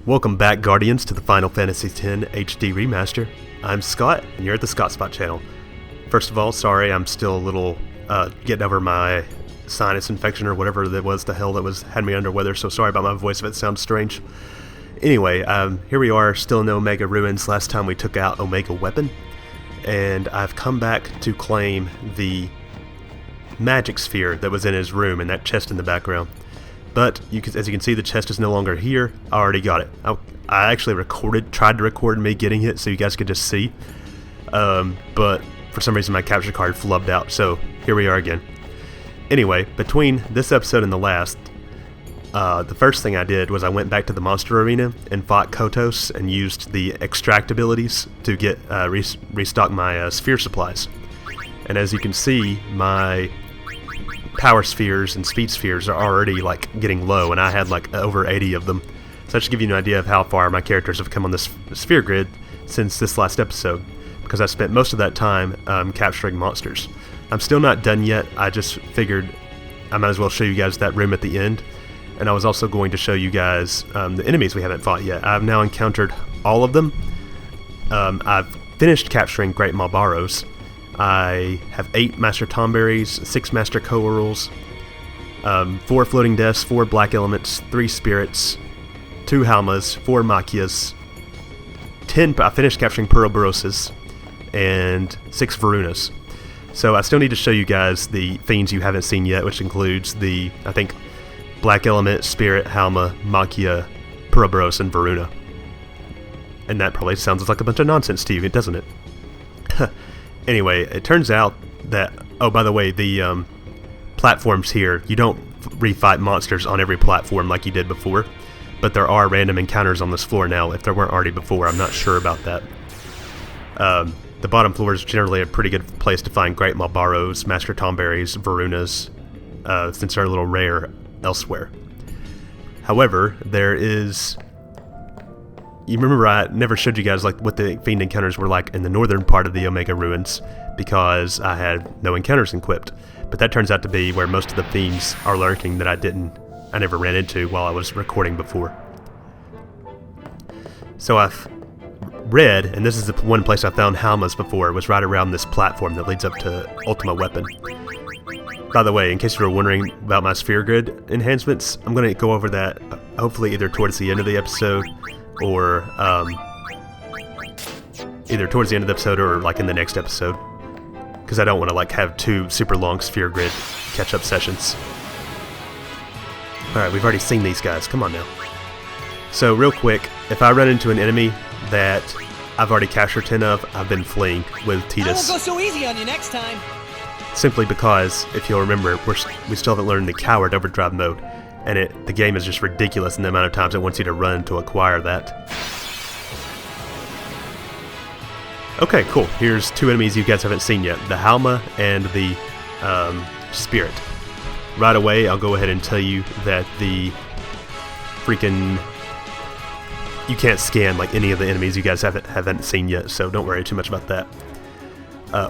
Welcome back, Guardians, to the Final Fantasy X HD Remaster. I'm Scott, and you're at the TheScottSpot channel. First of all, sorry, I'm still a little getting over my sinus infection or whatever that was the hell that had me under weather, so sorry about my voice if it sounds strange. Anyway, here we are, still in the Omega Ruins. Last time we took out Omega Weapon, and I've come back to claim the magic sphere that was in his room and that chest in the background. But as you can see, the chest is no longer here. I already got it. I actually tried to record me getting it so you guys could just see. But for some reason my capture card flubbed out, so here we are again. Anyway, between this episode and the last, the first thing I did was I went back to the monster arena and fought Kotos and used the extract abilities to get restock my sphere supplies. And as you can see, my power spheres and speed spheres are already like getting low, and I had like over 80 of them. So that should give you an idea of how far my characters have come on this sphere grid since this last episode, because I spent most of that time capturing monsters. I'm still not done yet. I just figured I might as well show you guys that room at the end, and I was also going to show you guys the enemies we haven't fought yet. I've now encountered all of them. I've finished capturing Great Malboros. I have 8 Master Tomberries, 6 Master Coerals, 4 Floating Deaths, 4 Black Elements, 3 Spirits, 2 Halmas, 4 Macchias, 10. I finished capturing Burroughs, and 6 Varunas. So I still need to show you guys the fiends you haven't seen yet, which includes the, I think, Black Element, Spirit, Halma, Macchia, Burroughs, and Varuna. And that probably sounds like a bunch of nonsense to you, doesn't it? Anyway, it turns out that, oh, by the way, the platforms here, you don't refight monsters on every platform like you did before, but there are random encounters on this floor now, if there weren't already before. I'm not sure about that. The bottom floor is generally a pretty good place to find Great Malboros, Master Tomberries, Varunas, since they're a little rare elsewhere. However, there is... You remember I never showed you guys like what the fiend encounters were like in the northern part of the Omega Ruins because I had no encounters equipped. But that turns out to be where most of the fiends are lurking that I never ran into while I was recording before. So I've read, and this is the one place I found Halmas before, was right around this platform that leads up to Ultima Weapon. By the way, in case you were wondering about my sphere grid enhancements, I'm going to go over that hopefully either towards the end of the episode or either towards the end of the episode or like in the next episode, because I don't want to like have 2 super long sphere grid catch-up sessions. Alright, we've already seen these guys, come on now. So real quick, if I run into an enemy that I've already captured 10 of, I've been fleeing with Tidus. I won't go so easy on you next time. Simply because, if you'll remember, we still haven't learned the Coward Overdrive mode, and the game is just ridiculous in the amount of times it wants you to run to acquire that. Okay, cool. Here's 2 enemies you guys haven't seen yet, the Halma and the Spirit. Right away, I'll go ahead and tell you that the freaking... You can't scan like any of the enemies you guys haven't seen yet, so don't worry too much about that.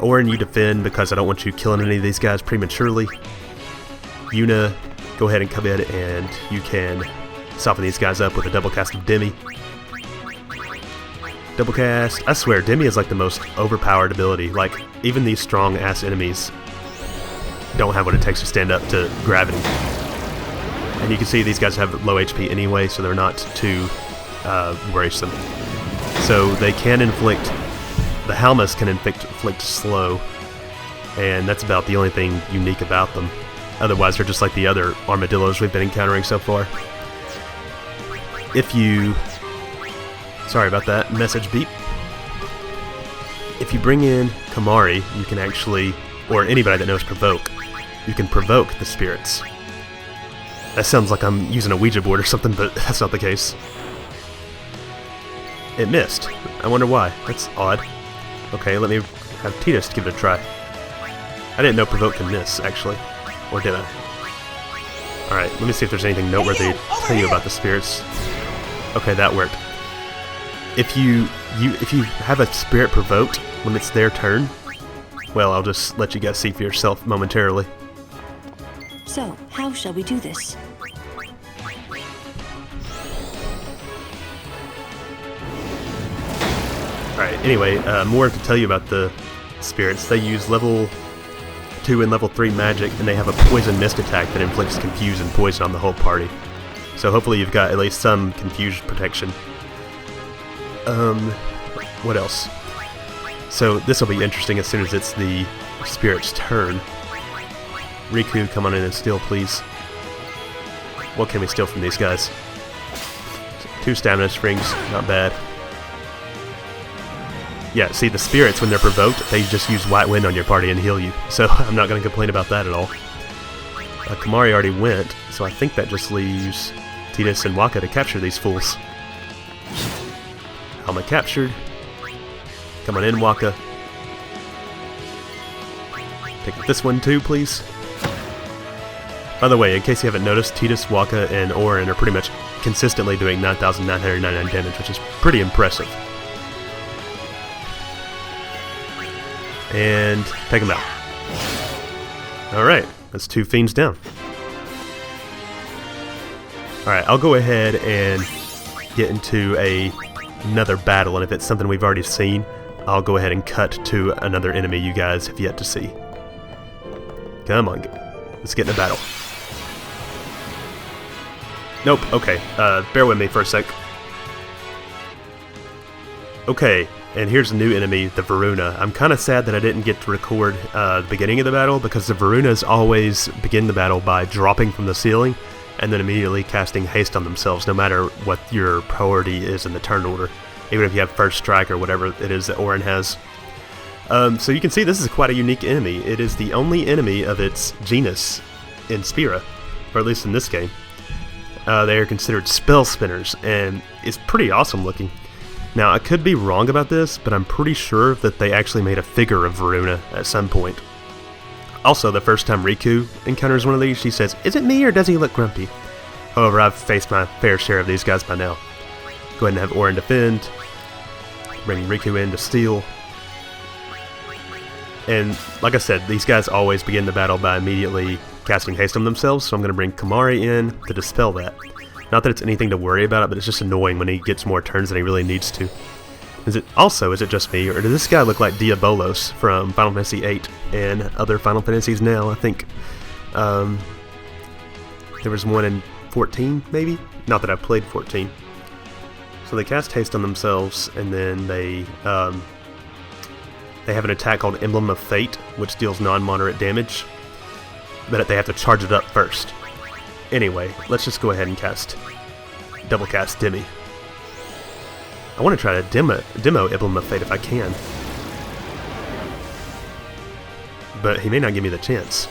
Orin, you defend because I don't want you killing any of these guys prematurely. Yuna, go ahead and come in and you can soften these guys up with a double cast of Demi. Double cast. I swear, Demi is like the most overpowered ability. Like, even these strong ass enemies don't have what it takes to stand up to gravity. And you can see these guys have low HP anyway, so they're not too worrisome. So they can inflict, the Halmas can inflict slow, and that's about the only thing unique about them. Otherwise, they're just like the other armadillos we've been encountering so far. If you... Sorry about that, message beep. If you bring in Kamari, you can actually, or anybody that knows Provoke, you can provoke the spirits. That sounds like I'm using a Ouija board or something, but that's not the case. It missed. I wonder why. That's odd. Okay, let me have Tidus give it a try. I didn't know Provoke can miss, actually. Or did I? Alright, let me see if there's anything noteworthy to tell you about the spirits. Okay, that worked. If you have a spirit provoked when it's their turn, well, I'll just let you guys see for yourself momentarily. So, how shall we do this? Alright, anyway, more to tell you about the spirits. They use level 2 and level 3 magic, and they have a poison mist attack that inflicts confuse and poison on the whole party. So hopefully you've got at least some confused protection. What else? So this will be interesting as soon as it's the spirit's turn. Riku, come on in and steal, please. What can we steal from these guys? 2 stamina springs, not bad. Yeah, see, the spirits, when they're provoked, they just use White Wind on your party and heal you. So I'm not going to complain about that at all. Kamari already went, so I think that just leaves Tidus and Waka to capture these fools. Halma captured. Come on in, Waka. Pick up this one too, please. By the way, in case you haven't noticed, Tidus, Waka, and Orin are pretty much consistently doing 9,999 damage, which is pretty impressive. And take them out. Alright, that's 2 fiends down. Alright, I'll go ahead and get into another battle, and if it's something we've already seen, I'll go ahead and cut to another enemy you guys have yet to see. Come on, let's get in a battle. Nope, okay, bear with me for a sec. Okay, and here's a new enemy, the Varuna. I'm kind of sad that I didn't get to record the beginning of the battle, because the Varunas always begin the battle by dropping from the ceiling and then immediately casting haste on themselves, no matter what your priority is in the turn order, even if you have first strike or whatever it is that Orin has. So you can see this is quite a unique enemy. It is the only enemy of its genus in Spira, or at least in this game. They are considered spell spinners, and it's pretty awesome looking. Now, I could be wrong about this, but I'm pretty sure that they actually made a figure of Varuna at some point. Also, the first time Riku encounters one of these, she says, "Is it me or does he look grumpy?" However, I've faced my fair share of these guys by now. Go ahead and have Orin defend. Bring Riku in to steal. And like I said, these guys always begin the battle by immediately casting haste on themselves, so I'm going to bring Kamari in to dispel that. Not that it's anything to worry about, but it's just annoying when he gets more turns than he really needs to. Is it just me, or does this guy look like Diabolos from Final Fantasy VIII and other Final Fantasies now? I think there was one in 14, maybe? Not that I've played 14. So they cast haste on themselves, and then they have an attack called Emblem of Fate, which deals non-moderate damage, but they have to charge it up first. Anyway, let's just go ahead and double cast Demi. I want to try to demo Emblem of Fate if I can, but he may not give me the chance.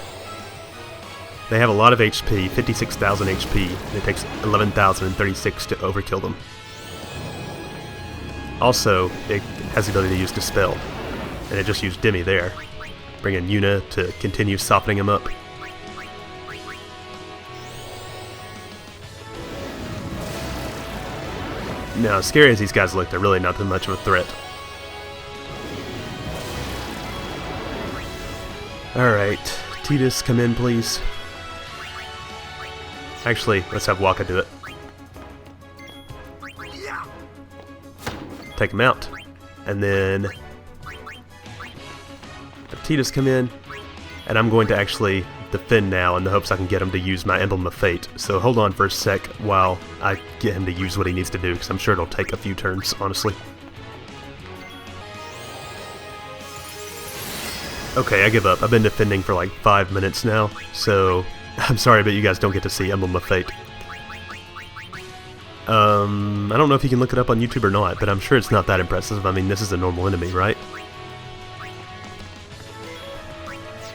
They have a lot of HP, 56,000 HP, and it takes 11,036 to overkill them. Also, it has the ability to use Dispel, and it just used Demi there. Bring in Yuna to continue softening him up. Now, as scary as these guys look, they're really not that much of a threat. Alright, Tidus, come in, please. Actually, let's have Waka do it. Take him out. And then have Tidus come in. And I'm going to actually defend now in the hopes I can get him to use my Emblem of Fate. So hold on for a sec while I get him to use what he needs to do, because I'm sure it'll take a few turns, honestly. Okay, I give up. I've been defending for like 5 minutes now, so I'm sorry, but you guys don't get to see Emblem of Fate. I don't know if you can look it up on YouTube or not, but I'm sure it's not that impressive. I mean, this is a normal enemy, right?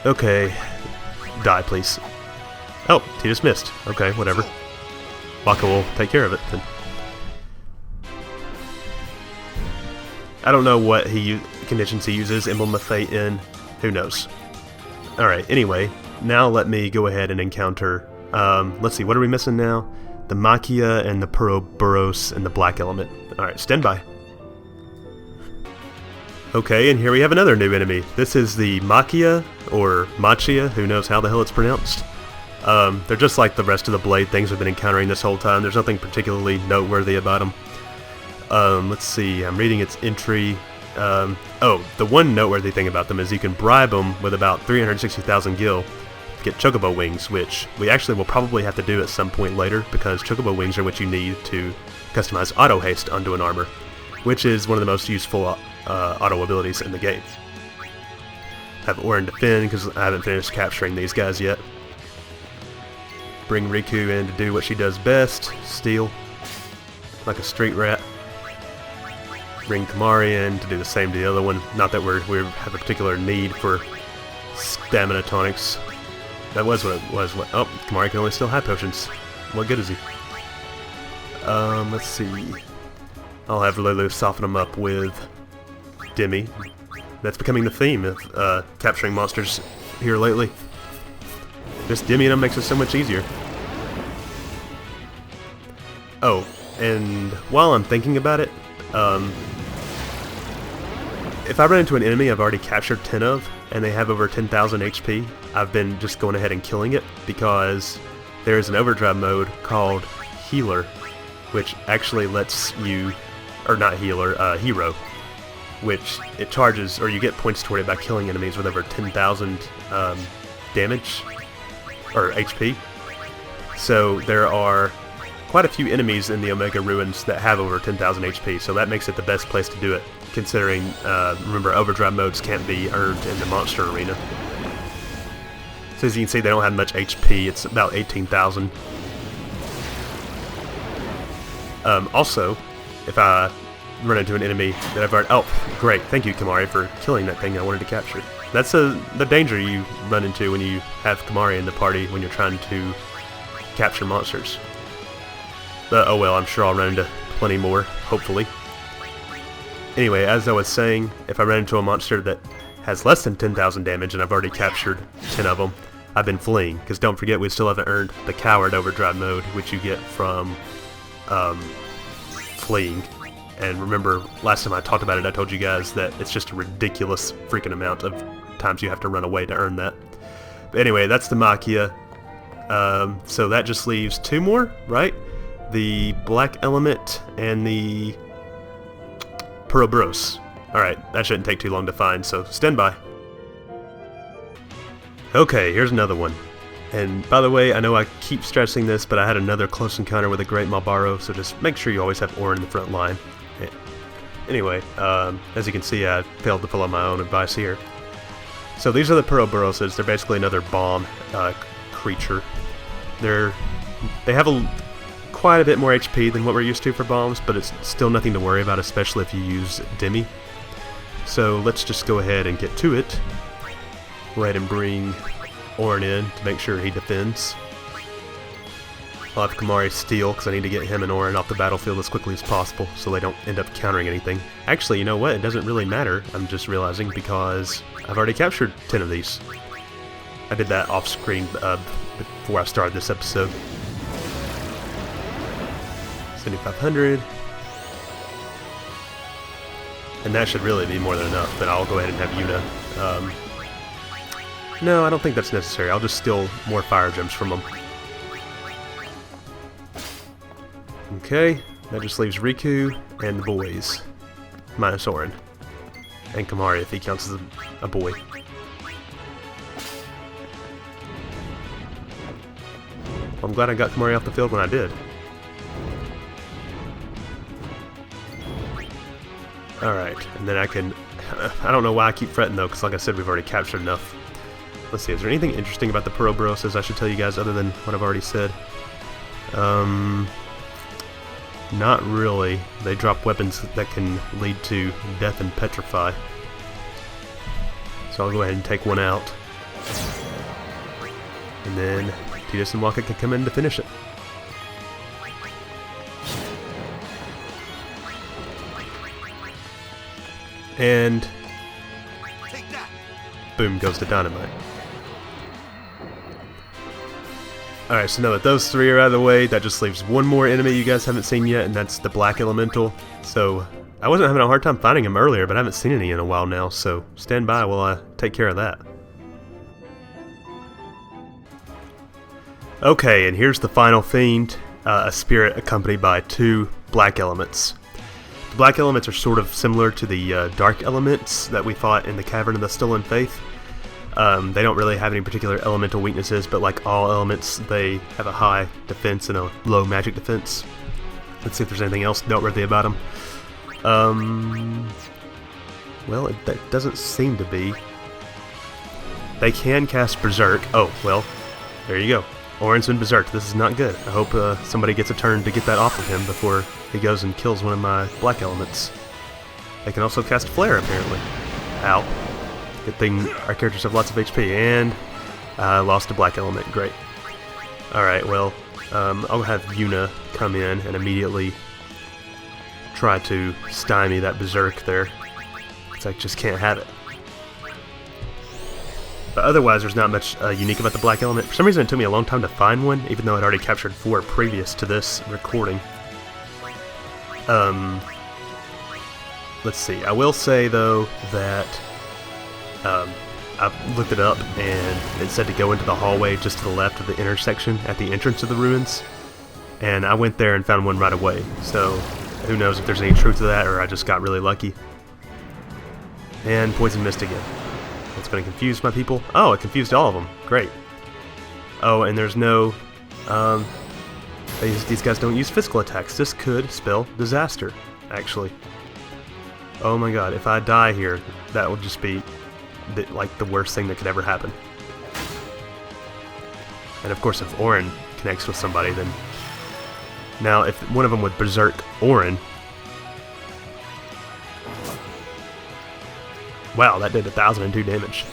Okay. Die, please. Oh, Tidus missed. Okay, whatever. Waka will take care of it, then. I don't know what conditions he uses Emblem of Fate in. Who knows? Alright, anyway, now let me go ahead and encounter... let's see, what are we missing now? The Macchia and the Burroughs and the Black Element. Alright, stand by. Okay, and here we have another new enemy. This is the Macchia, or Macchia, who knows how the hell it's pronounced. They're just like the rest of the blade things we've been encountering this whole time. There's nothing particularly noteworthy about them. Let's see, I'm reading its entry. Oh, the one noteworthy thing about them is you can bribe them with about 360,000 gil to get chocobo wings, which we actually will probably have to do at some point later, because chocobo wings are what you need to customize auto haste onto an armor, which is one of the most useful auto abilities in the game. I have Orin defend because I haven't finished capturing these guys yet. Bring Riku in to do what she does best, steal like a street rat. Bring Kamari in to do the same to the other one. Not that we have a particular need for stamina tonics. That was what it was. Oh, Kamari can only steal high potions. What good is he? Let's see. I'll have Lulu soften him up with Demi. That's becoming the theme of capturing monsters here lately. Just Demiing them makes it so much easier. Oh, and while I'm thinking about it, if I run into an enemy I've already captured 10 of, and they have over 10,000 HP, I've been just going ahead and killing it, because there is an overdrive mode called Healer, which actually lets you, or not Healer, Hero, which it charges, or you get points toward it by killing enemies with over 10,000 damage, or HP. So there are quite a few enemies in the Omega Ruins that have over 10,000 HP, so that makes it the best place to do it, considering, remember, overdrive modes can't be earned in the monster arena. So as you can see, they don't have much HP, it's about 18,000. Also, if I run into an enemy that I've already... Oh, great, thank you, Kamari, for killing that thing I wanted to capture. That's the danger you run into when you have Kamari in the party when you're trying to capture monsters. Oh well, I'm sure I'll run into plenty more, hopefully. Anyway, as I was saying, if I run into a monster that has less than 10,000 damage and I've already captured 10 of them, I've been fleeing, because don't forget we still haven't earned the Coward Overdrive mode, which you get from fleeing. And remember, last time I talked about it, I told you guys that it's just a ridiculous freaking amount of times you have to run away to earn that. But anyway, that's the Macchia. So that just leaves two more, right? The Black Element and the Burroughs. Alright, that shouldn't take too long to find, so stand by. Okay, here's another one. And by the way, I know I keep stressing this, but I had another close encounter with a Great Malbaro, so just make sure you always have Orin in the front line. Anyway, as you can see, I failed to follow my own advice here. So these are the Burroughses. They're basically another bomb creature. They have quite a bit more HP than what we're used to for bombs, but it's still nothing to worry about, especially if you use Demi. So let's just go ahead and get to it. Go ahead and bring Orin in to make sure he defends. I'll have Kamari steal, because I need to get him and Orin off the battlefield as quickly as possible so they don't end up countering anything. Actually, you know what? It doesn't really matter, I'm just realizing, because I've already captured 10 of these. I did that off-screen before I started this episode. 7,500. And that should really be more than enough, but I'll go ahead and have Yuna. No, I don't think that's necessary. I'll just steal more fire gems from them. Okay, that just leaves Riku and the boys. Minus Orin. And Kamari if he counts as a boy. I'm glad I got Kamari off the field when I did. Alright, and then I can... I don't know why I keep fretting though, because like I said, we've already captured enough. Let's see, is there anything interesting about the Burroughs I should tell you guys other than what I've already said? Not really. They drop weapons that can lead to death and petrify. So I'll go ahead and take one out. And then Tidus and Waka can come in to finish it. And boom goes the dynamite. Alright, so now that those three are out of the way, that just leaves one more enemy you guys haven't seen yet, and that's the Black Elemental. So, I wasn't having a hard time finding him earlier, but I haven't seen any in a while now, so stand by while I take care of that. Okay, and here's the final fiend, a spirit accompanied by two Black Elements. The black elements are sort of similar to the dark elements that we fought in the Cavern of the Stolen Faith. They don't really have any particular elemental weaknesses, but like all elements, they have a high defense and a low magic defense. Let's see if there's anything else noteworthy about them. Well, that doesn't seem to be. They can cast Berserk. Oh, well, there you go. Orin's been Berserked. This is not good. I hope somebody gets a turn to get that off of him before he goes and kills one of my black elements. They can also cast Flare, apparently. Ow. Good thing our characters have lots of HP, and I lost a black element. Great. Alright, well, I'll have Yuna come in and immediately try to stymie that Berserk there. Because I just can't have it. But otherwise, there's not much unique about the black element. For some reason, it took me a long time to find one, even though I'd already captured 4 previous to this recording. Let's see. I will say, though, that I looked it up, and it said to go into the hallway just to the left of the intersection at the entrance of the ruins. And I went there and found one right away. So, who knows if there's any truth to that, or I just got really lucky. And Poison Mist again. It's going to confuse my people. Oh, it confused all of them. Great. Oh, and there's no... these guys don't use physical attacks. This could spell disaster, actually. Oh my god, if I die here, that would just be like the worst thing that could ever happen. And of course, if Orin connects with somebody, then... Now, if one of them would Berserk Orin... Wow, that did 1,002 damage.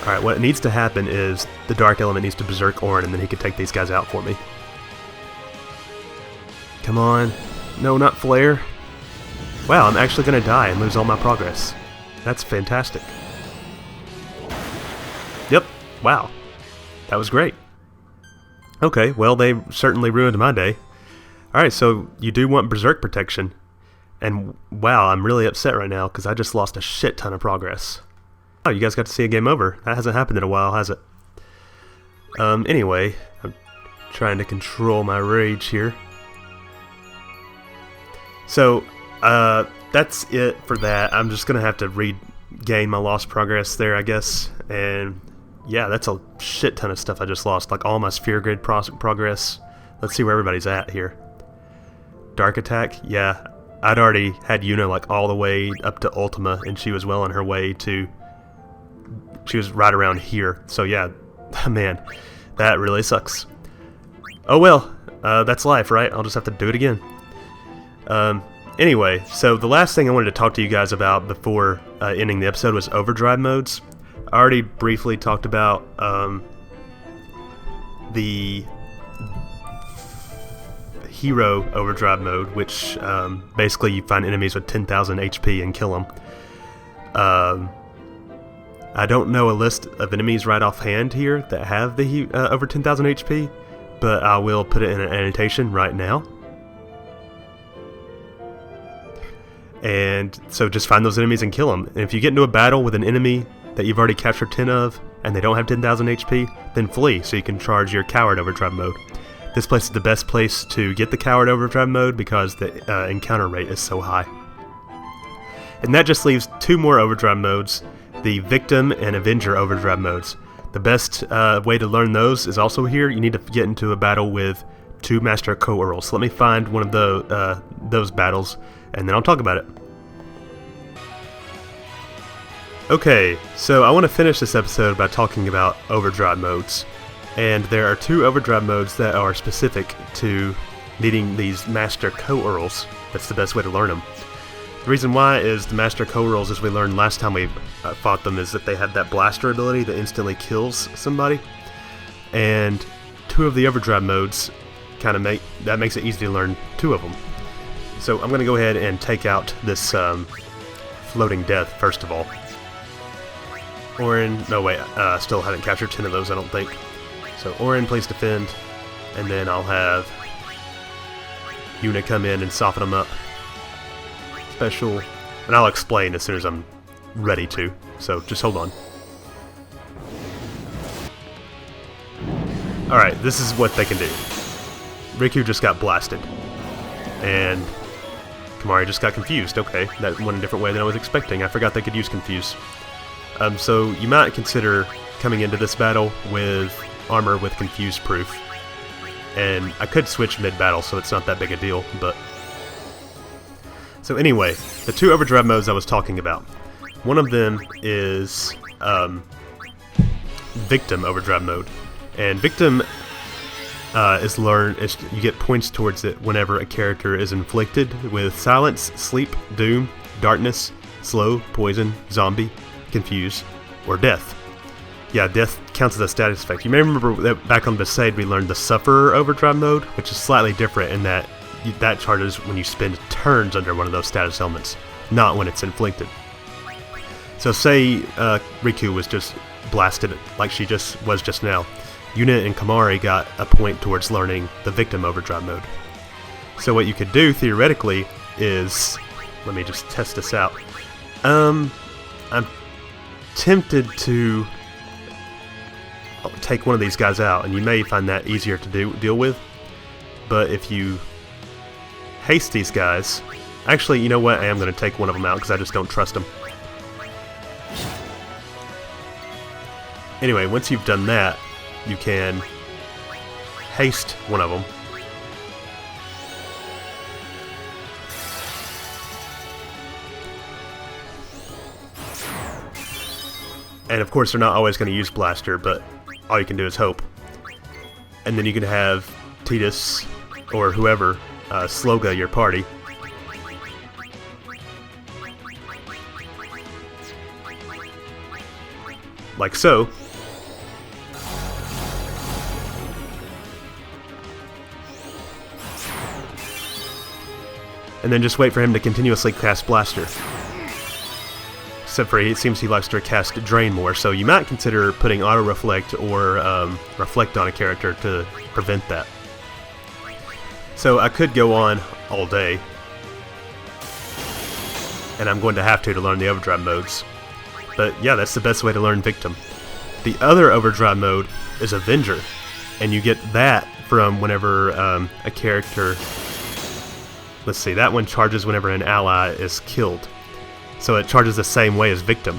Alright, what needs to happen is the Dark Element needs to Berserk Orin, and then he can take these guys out for me. Come on. No, not Flare. Wow, I'm actually going to die and lose all my progress. That's fantastic. Yep, wow. That was great. Okay, well, they certainly ruined my day. Alright, so you do want Berserk protection. And wow, I'm really upset right now because I just lost a shit ton of progress. Oh, you guys got to see a game over. That hasn't happened in a while, has it? Anyway, I'm trying to control my rage here. So, that's it for that. I'm just going to have to regain my lost progress there, I guess. And yeah, that's a shit ton of stuff I just lost. Like all my sphere grid progress. Let's see where everybody's at here. Dark attack? Yeah. I'd already had Yuna like all the way up to Ultima, and she was well on her way to... She was right around here. So yeah, man, that really sucks. Oh well, that's life, right? I'll just have to do it again. Anyway, so the last thing I wanted to talk to you guys about before ending the episode was Overdrive Modes. I already briefly talked about the Hero Overdrive Mode, which basically you find enemies with 10,000 HP and kill them. I don't know a list of enemies right offhand here that have the over 10,000 HP, but I will put it in an annotation right now. And so just find those enemies and kill them. And if you get into a battle with an enemy that you've already captured 10 of, and they don't have 10,000 HP, then flee so you can charge your Coward Overdrive Mode. This place is the best place to get the Coward Overdrive Mode because the encounter rate is so high. And that just leaves 2 more Overdrive Modes, the Victim and Avenger Overdrive Modes. The best way to learn those is also here. You need to get into a battle with 2 Master Co-Earls. So let me find one of those battles, and then I'll talk about it. Okay, so I want to finish this episode by talking about Overdrive Modes. And there are 2 Overdrive Modes that are specific to needing these Master Co-Earls. That's the best way to learn them. The reason why is the Master Co-Earls, as we learned last time we fought them, is that they have that blaster ability that instantly kills somebody. And 2 of the Overdrive Modes that makes it easy to learn 2 of them. So I'm going to go ahead and take out this Floating Death first of all. Orin, no wait, still haven't captured 10 of those I don't think. So Orin, please defend, and then I'll have Yuna come in and soften them up. Special, and I'll explain as soon as I'm ready to, so just hold on. Alright, this is what they can do. Riku just got blasted. and Kimahri just got confused. Okay, that went a different way than I was expecting. I forgot they could use confuse. So you might consider coming into this battle with armor with confuse proof. And I could switch mid-battle, so it's not that big a deal, but... So anyway, the two overdrive modes I was talking about. One of them is Victim Overdrive Mode. And Victim you get points towards it whenever a character is inflicted with Silence, Sleep, Doom, Darkness, Slow, Poison, Zombie, Confuse, or Death. Yeah, Death counts as a status effect. You may remember that back on Besaid we learned the Sufferer Overdrive Mode, which is slightly different in that that charges when you spend turns under one of those status elements, not when it's inflicted. So say Riku was just blasted like she just was just now. Yuna and Kimahri got a point towards learning the Victim Overdrive Mode. So what you could do, theoretically, is... Let me just test this out. I'm tempted to take one of these guys out, and you may find that easier to deal with. But if you haste these guys... Actually, you know what? I am going to take one of them out because I just don't trust them. Anyway, once you've done that, you can haste one of them. And of course they're not always going to use Blaster, but all you can do is hope. And then you can have Tidus, or whoever, Sloga your party. Like so. And then just wait for him to continuously cast Blaster. Except for it seems he likes to cast Drain more, so you might consider putting Auto Reflect or Reflect on a character to prevent that. So I could go on all day, and I'm going to have to learn the Overdrive modes. But yeah, that's the best way to learn Victim. The other Overdrive mode is Avenger, and you get that from whenever a character... Let's see, that one charges whenever an ally is killed. So it charges the same way as Victim.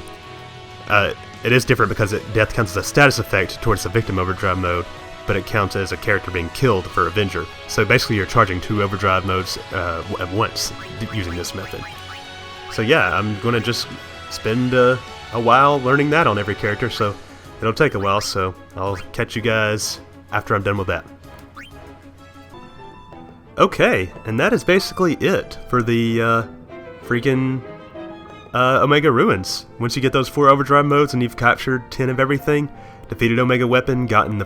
It is different because Death counts as a status effect towards the Victim Overdrive mode, but it counts as a character being killed for Avenger. So basically you're charging two Overdrive modes at once using this method. So yeah, I'm going to just spend a while learning that on every character, so it'll take a while, so I'll catch you guys after I'm done with that. Okay, and that is basically it for the freaking Omega Ruins. Once you get those 4 Overdrive modes and you've captured 10 of everything, defeated Omega Weapon, gotten the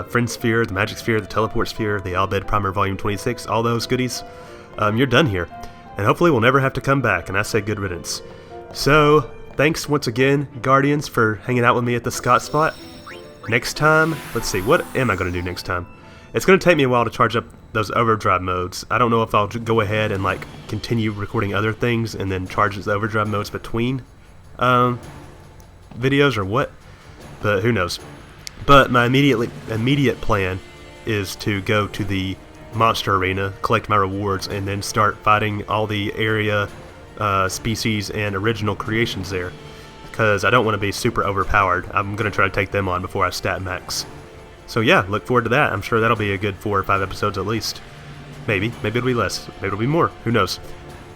Friend Sphere, the Magic Sphere, the Teleport Sphere, the Albed Primer Volume 26, all those goodies, you're done here. And hopefully we'll never have to come back, and I say good riddance. So, thanks once again, Guardians, for hanging out with me at the TheScottSpot. Next time, let's see, what am I going to do next time? It's going to take me a while to charge up those Overdrive modes. I don't know if I'll go ahead and like continue recording other things and then charge the Overdrive modes between videos or what, but who knows. But my immediate plan is to go to the monster arena, collect my rewards, and then start fighting all the area species and original creations there, because I don't want to be super overpowered. I'm going to try to take them on before I stat max. So yeah, look forward to that. I'm sure that'll be a good 4 or 5 episodes at least. Maybe it'll be less. Maybe it'll be more. Who knows?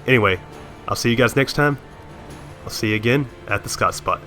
Anyway, I'll see you guys next time. I'll see you again at the TheScottSpot.